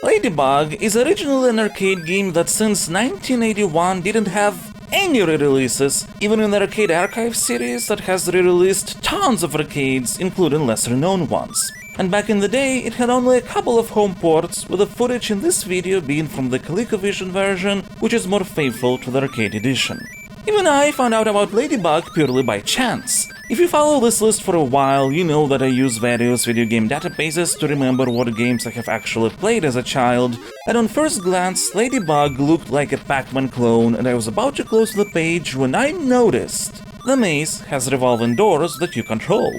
Ladybug is originally an arcade game that since 1981 didn't have any re-releases, even in the Arcade Archive series that has re-released tons of arcades, including lesser-known ones. And back in the day, it had only a couple of home ports, with the footage in this video being from the ColecoVision version, which is more faithful to the arcade edition. Even I found out about Ladybug purely by chance. If you follow this list for a while, you know that I use various video game databases to remember what games I have actually played as a child, and on first glance, Ladybug looked like a Pac-Man clone, and I was about to close the page when I noticed the maze has revolving doors that you control.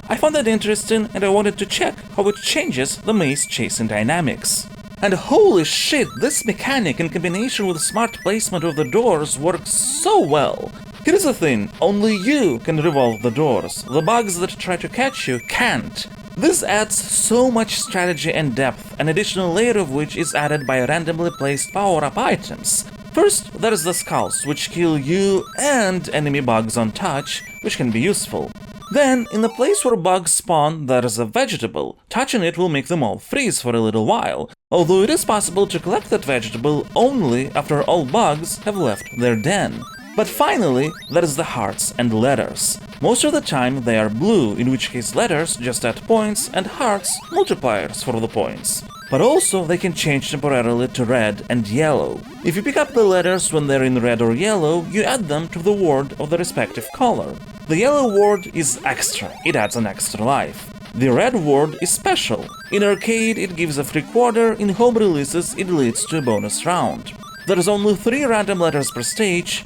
I found that interesting, and I wanted to check how it changes the maze chasing dynamics. And holy shit, this mechanic in combination with smart placement of the doors works so well. Here's the thing, only you can revolve the doors. The bugs that try to catch you can't. This adds so much strategy and depth, an additional layer of which is added by randomly placed power-up items. First, there's the skulls, which kill you and enemy bugs on touch, which can be useful. Then, in the place where bugs spawn, there's a vegetable. Touching it will make them all freeze for a little while, although it is possible to collect that vegetable only after all bugs have left their den. But finally, there's the hearts and letters. Most of the time they are blue, in which case letters just add points and hearts multipliers for the points. But also they can change temporarily to red and yellow. If you pick up the letters when they're in red or yellow, you add them to the word of the respective color. The yellow word is extra, it adds an extra life. The red word is special. In arcade it gives a free quarter, in home releases it leads to a bonus round. There's only 3 random letters per stage,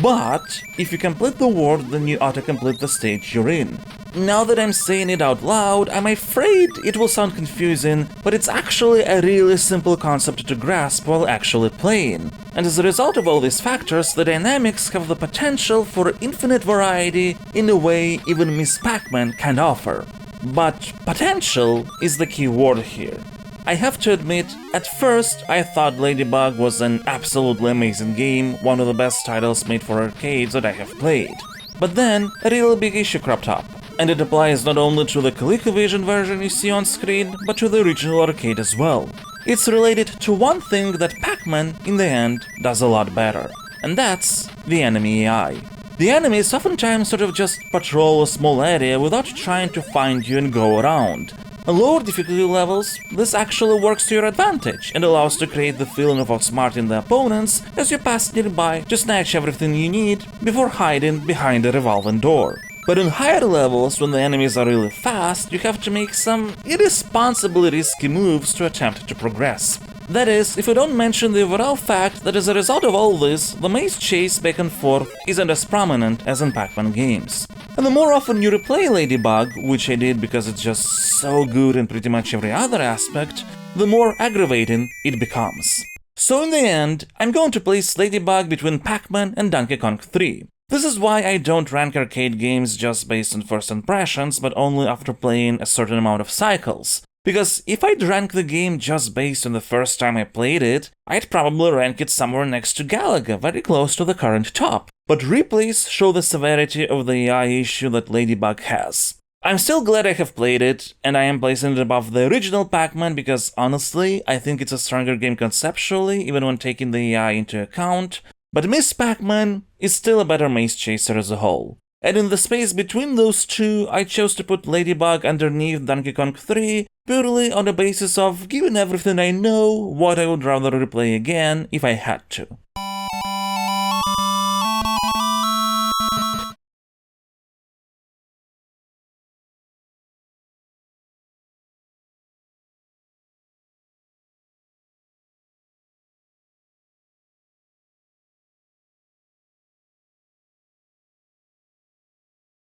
but if you complete the word, then you auto-complete the stage you're in. Now that I'm saying it out loud, I'm afraid it will sound confusing, but it's actually a really simple concept to grasp while actually playing. And as a result of all these factors, the dynamics have the potential for infinite variety in a way even Miss Pac-Man can offer. But potential is the key word here. I have to admit, at first I thought Ladybug was an absolutely amazing game, one of the best titles made for arcades that I have played. But then, a really big issue cropped up, and it applies not only to the ColecoVision version you see on screen, but to the original arcade as well. It's related to one thing that Pac-Man, in the end, does a lot better, and that's the enemy AI. The enemies oftentimes sort of just patrol a small area without trying to find you and go around. On lower difficulty levels, this actually works to your advantage and allows to create the feeling of outsmarting the opponents as you pass nearby to snatch everything you need before hiding behind a revolving door. But in higher levels, when the enemies are really fast, you have to make some irresponsibly risky moves to attempt to progress. That is, if we don't mention the overall fact that as a result of all this, the maze chase back and forth isn't as prominent as in Pac-Man games. And the more often you replay Ladybug, which I did because it's just so good in pretty much every other aspect, the more aggravating it becomes. So in the end, I'm going to place Ladybug between Pac-Man and Donkey Kong 3. This is why I don't rank arcade games just based on first impressions, but only after playing a certain amount of cycles. Because if I'd rank the game just based on the first time I played it, I'd probably rank it somewhere next to Galaga, very close to the current top. But replays show the severity of the AI issue that Ladybug has. I'm still glad I have played it, and I am placing it above the original Pac-Man because honestly, I think it's a stronger game conceptually, even when taking the AI into account. But Miss Pac-Man is still a better maze chaser as a whole. And in the space between those two, I chose to put Ladybug underneath Donkey Kong 3 purely on the basis of, given everything I know, what I would rather replay again if I had to.